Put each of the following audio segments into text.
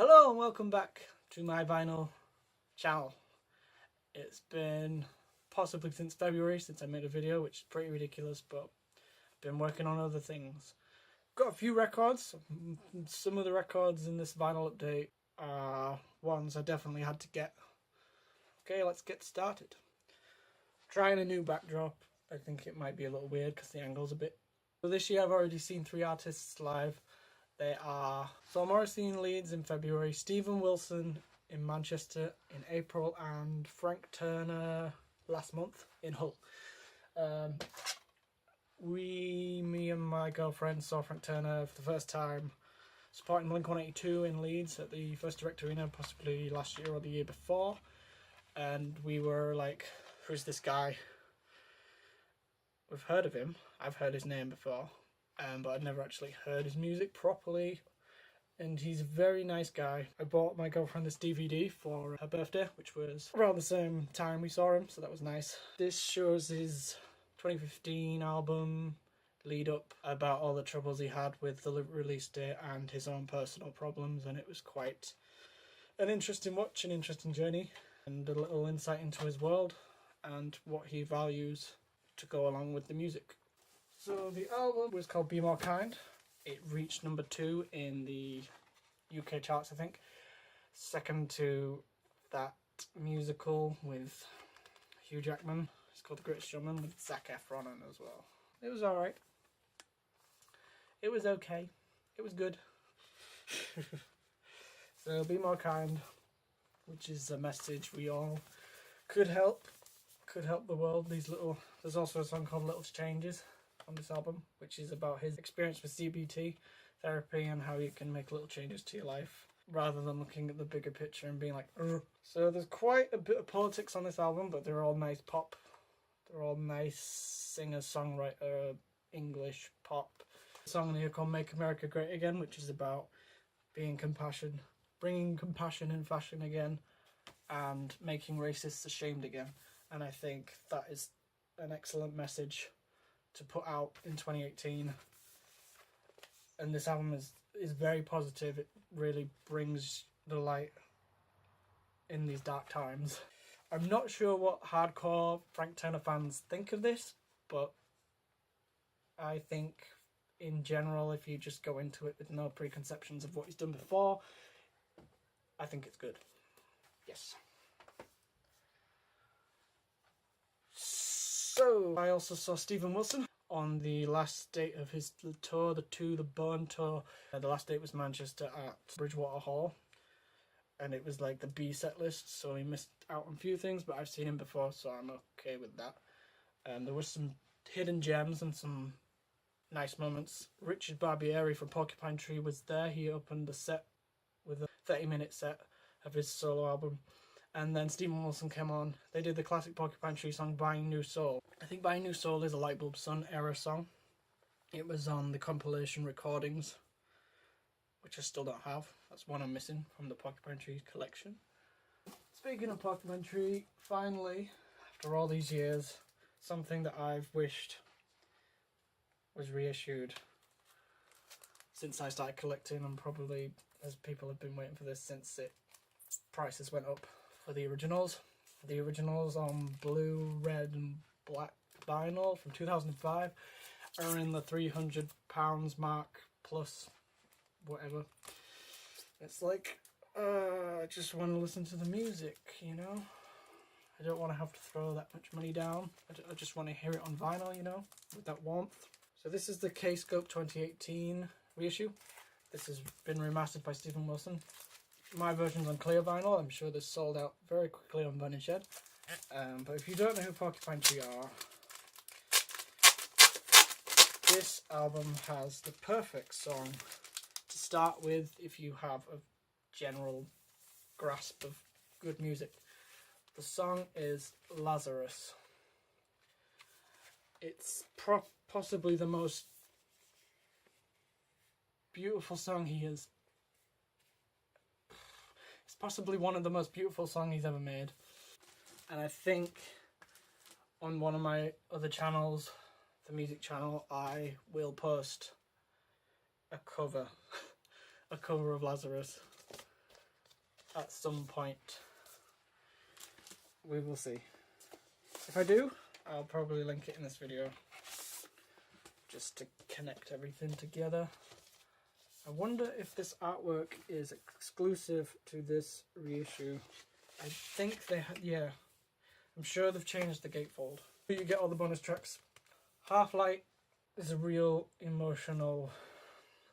Hello and welcome back to my vinyl channel. It's been possibly since February since I made a video, which is pretty ridiculous, but I've been working on other things. Got a few records. Some of the records in this vinyl update are ones I definitely had to get. Okay, let's get started. Trying a new backdrop. I think it might be a little weird because the angle's a bit... So this year I've already seen 3 artists live. They are Saul Morrissey in Leeds in February, Stephen Wilson in Manchester in April, and Frank Turner last month in Hull. Me and my girlfriend saw Frank Turner for the first time supporting Blink-182 in Leeds at the First Direct Arena, possibly last year or the year before. And we were like, who's this guy? We've heard of him. I've heard his name before. But I'd never actually heard his music properly, and he's a very nice guy. I bought my girlfriend this DVD for her birthday, which was around the same time we saw him, so that was nice. This shows his 2015 album lead up, about all the troubles he had with the release date and his own personal problems, and it was quite an interesting watch, an interesting journey, and a little insight into his world and what he values to go along with the music. So the album was called Be More Kind. It reached number 2 in the UK charts, I think. Second to that musical with Hugh Jackman. It's called The Greatest Showman with Zac Efron in as well. It was alright. It was okay. It was good. So Be More Kind, which is a message we all could help the world. There's also a song called Little Changes on this album, which is about his experience with CBT therapy and how you can make little changes to your life rather than looking at the bigger picture and being like, ugh. So there's quite a bit of politics on this album, but they're all nice pop. They're all nice singer-songwriter English pop. A song in here called Make America Great Again, which is about being compassion, bringing compassion in fashion again, and making racists ashamed again. And I think that is an excellent message to put out in 2018, and this album is very positive. It really brings the light in these dark times. I'm not sure what hardcore Frank Turner fans think of this, but I think in general, if you just go into it with no preconceptions of what he's done before, I think it's good. Yes. So I also saw Stephen Wilson on the last date of his tour, the Byrne tour. The last date was Manchester at Bridgewater Hall, and it was like the B set list, so he missed out on a few things, but I've seen him before, so I'm okay with that. There was some hidden gems and some nice moments. Richard Barbieri from Porcupine Tree was there. He opened the set with a 30-minute set of his solo album. And then Stephen Wilson came on. They did the classic Porcupine Tree song, Buying New Soul. I think Buying New Soul is a Lightbulb Sun era song. It was on the compilation recordings, which I still don't have. That's one I'm missing from the Porcupine Tree collection. Speaking of Porcupine Tree, finally, after all these years, something that I've wished was reissued since I started collecting, and probably as people have been waiting for this since prices went up. For the originals on blue, red and black vinyl from 2005 are in the £300 mark plus whatever. It's like, I just want to listen to the music, you know? I don't want to have to throw that much money down. I just want to hear it on vinyl, you know, with that warmth. So this is the K-Scope 2018 reissue. This has been remastered by Stephen Wilson. My version's on clear vinyl. I'm sure this sold out very quickly on Byrne and Shed. But if you don't know who Porcupine Tree are, this album has the perfect song to start with if you have a general grasp of good music. The song is Lazarus. It's possibly the most beautiful song he has. It's possibly one of the most beautiful songs he's ever made. And I think on one of my other channels, the music channel, I will post a cover of Lazarus. at some point. We will see. If I do, I'll probably link it in this video, just to connect everything together. I wonder if this artwork is exclusive to this reissue. I think they yeah. I'm sure they've changed the gatefold. You get all the bonus tracks. Half-Light is a real emotional,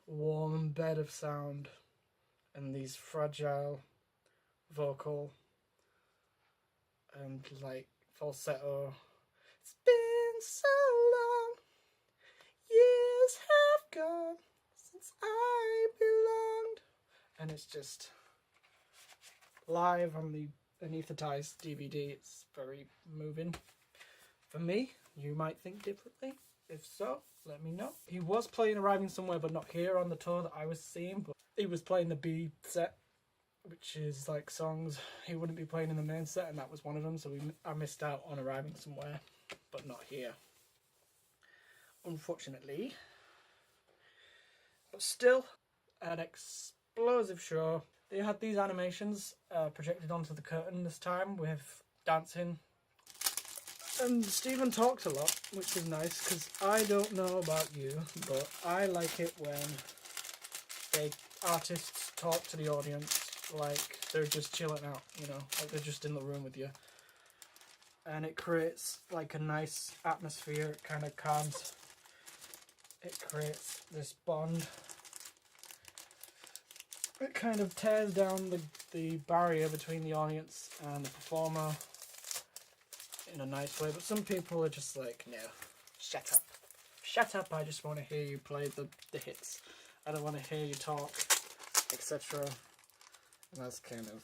warm bed of sound, and these fragile vocal and like falsetto. It's been so long, years have gone since I belonged, and it's just live on the anesthetized DVD. It's very moving. For me, you might think differently. If so, let me know. He was playing Arriving Somewhere, but not here on the tour that I was seeing, but he was playing the B set, which is like songs he wouldn't be playing in the main set, and that was one of them, so I missed out on Arriving Somewhere, but not here, unfortunately. But still, an explosive show. They had these animations projected onto the curtain this time with dancing, and Stephen talked a lot, which is nice, because I don't know about you, but I like it when artists talk to the audience like they're just chilling out, you know, like they're just in the room with you. And it creates like a nice atmosphere. It kind of calms. It creates this bond. It kind of tears down the barrier between the audience and the performer in a nice way. But some people are just like, no, shut up. Shut up, I just want to hear you play the hits. I don't want to hear you talk, etc. And that's kind of,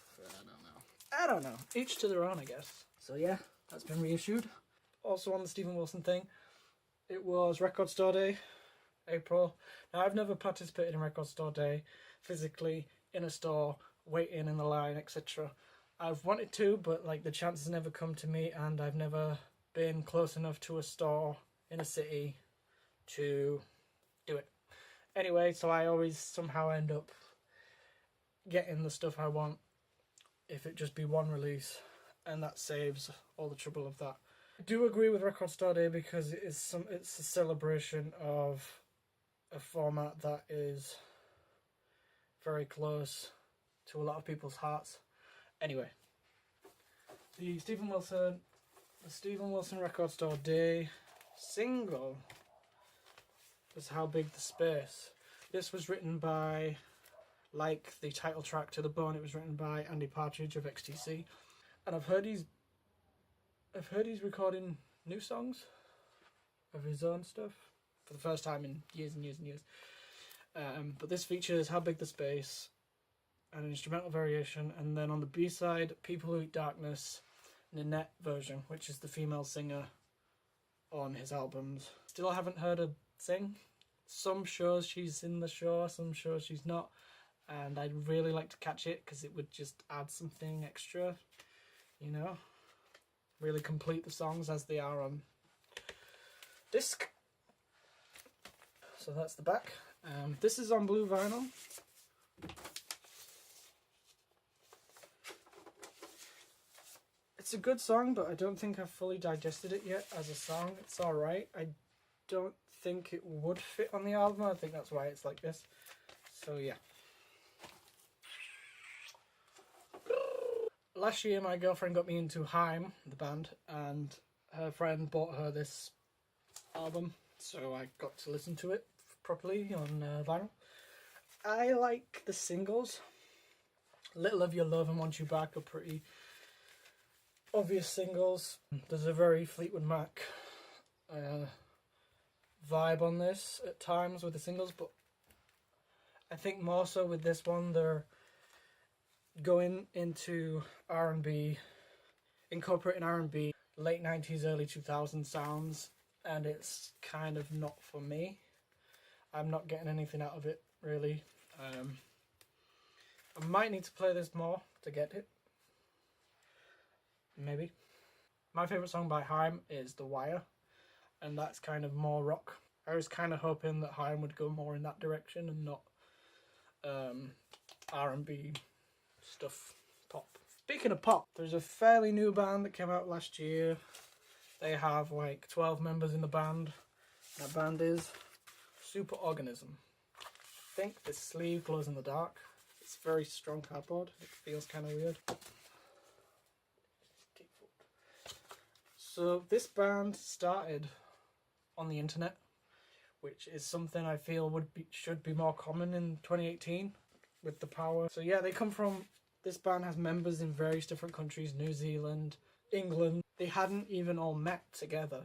I don't know. Each to their own, I guess. So yeah, that's been reissued. Also on the Stephen Wilson thing, it was Record Store Day, April. Now I've never participated in Record Store Day physically in a store, waiting in the line, etc. I've wanted to, but like the chance has never come to me, and I've never been close enough to a store in a city to do it. Anyway, so I always somehow end up getting the stuff I want if it just be one release, and that saves all the trouble of that. I do agree with Record Store Day because it's a celebration of a format that is very close to a lot of people's hearts. Anyway, the Stephen Wilson Record Store Day single was How Big the Space. This was written by, like the title track to The Bone, it was written by Andy Partridge of XTC, and I've heard he's recording new songs of his own stuff for the first time in years and years and years. But this features How Big the Space, an instrumental variation, and then on the B-side, People Who Eat Darkness, Ninette version, which is the female singer on his albums. Still haven't heard her sing. Some shows she's in the show, some shows she's not, and I'd really like to catch it because it would just add something extra, you know, really complete the songs as they are on disc. So that's the back. This is on blue vinyl. It's a good song, but I don't think I've fully digested it yet as a song. It's alright. I don't think it would fit on the album. I think that's why it's like this. So yeah. Last year my girlfriend got me into HAIM, the band, and her friend bought her this album, so I got to listen to it properly on vinyl. I like the singles. Little of Your Love and Want You Back are pretty obvious singles. There's a very Fleetwood Mac vibe on this at times with the singles, but I think more so with this one they're going into R&B, incorporating R&B, late 90s, early 2000s sounds, and it's kind of not for me. I'm not getting anything out of it, really. I might need to play this more to get it. Maybe. My favourite song by HAIM is The Wire, and that's kind of more rock. I was kind of hoping that HAIM would go more in that direction and not R&B stuff. pop. Speaking of pop, there's a fairly new band that came out last year. They have like 12 members in the band. That band is Superorganism. I think the sleeve glows in the dark. It's very strong cardboard. It feels kind of weird. So this band started on the internet, which is something I feel should be more common in 2018 with the power. So yeah, this band has members in various different countries, New Zealand, England. They hadn't even all met together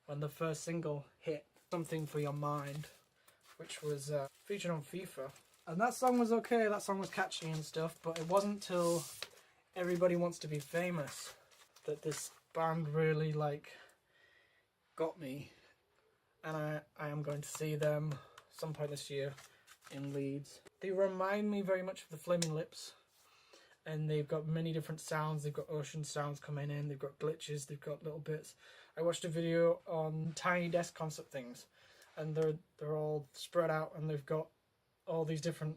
when the first single hit, Something for Your Mind, which was featured on FIFA. And that song was okay, that song was catchy and stuff, but it wasn't till Everybody Wants to Be Famous that this band really got me. And I am going to see them some point this year in Leeds. They remind me very much of the Flaming Lips, and they've got many different sounds. They've got ocean sounds coming in, they've got glitches, they've got little bits. I watched a video on Tiny Desk concert things, and they're all spread out, and they've got all these different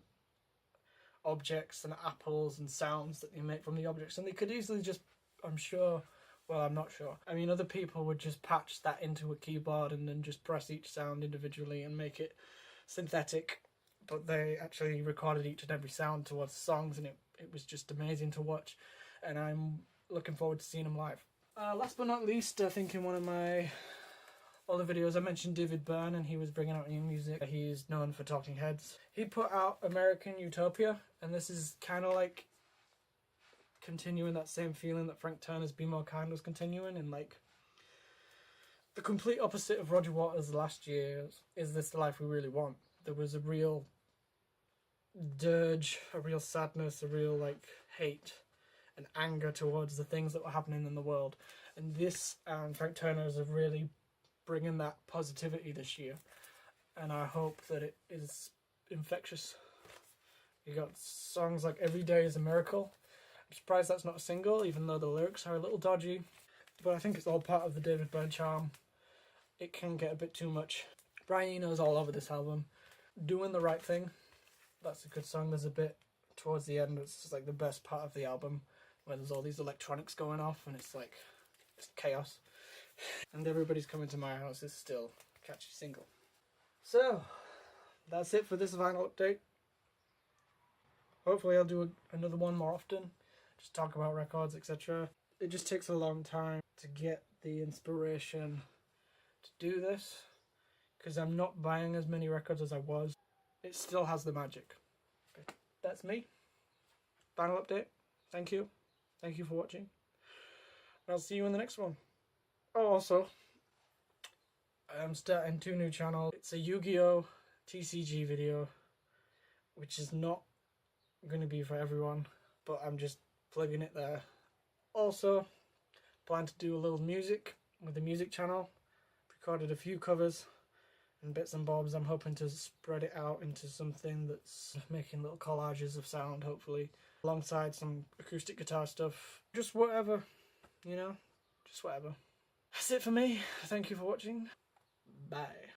objects and apples and sounds that they make from the objects, and they could easily just, I'm sure, well, I'm not sure. I mean, other people would just patch that into a keyboard and then just press each sound individually and make it synthetic. But they actually recorded each and every sound towards the songs, and it was just amazing to watch. And I'm looking forward to seeing them live. Last but not least, I think in one of my other videos I mentioned David Byrne, and he was bringing out new music. He's known for Talking Heads. He put out American Utopia, and this is kind of like continuing that same feeling that Frank Turner's Be More Kind was continuing, and like the complete opposite of Roger Waters' last year. Is This the Life We Really Want? There was a real dirge, a real sadness, a real hate and anger towards the things that were happening in the world, and this and Frank Turner's are really bringing that positivity this year, and I hope that it is infectious. You got songs like Every Day is a Miracle. I'm surprised that's not a single, even though the lyrics are a little dodgy. But I think it's all part of the David Byrne charm. It can get a bit too much. Brian Eno's all over this album. Doing the Right Thing. That's a good song. There's a bit towards the end that's just like the best part of the album, where there's all these electronics going off and it's like just chaos. And Everybody's Coming to My House is still a catchy single. So, that's it for this vinyl update. Hopefully I'll do another one more often. Just talk about records, etc. It just takes a long time to get the inspiration to do this, because I'm not buying as many records as I was. It still has the magic. But that's me. Final update. Thank you. Thank you for watching. And I'll see you in the next one. Oh, also, I'm starting 2 new channels. It's a Yu-Gi-Oh! TCG video, which is not going to be for everyone, but I'm just plugging it there. Also, plan to do a little music with the music channel. Recorded a few covers and bits and bobs. I'm hoping to spread it out into something that's making little collages of sound, hopefully, alongside some acoustic guitar stuff. Just whatever, you know, just whatever. That's it for me. Thank you for watching. Bye.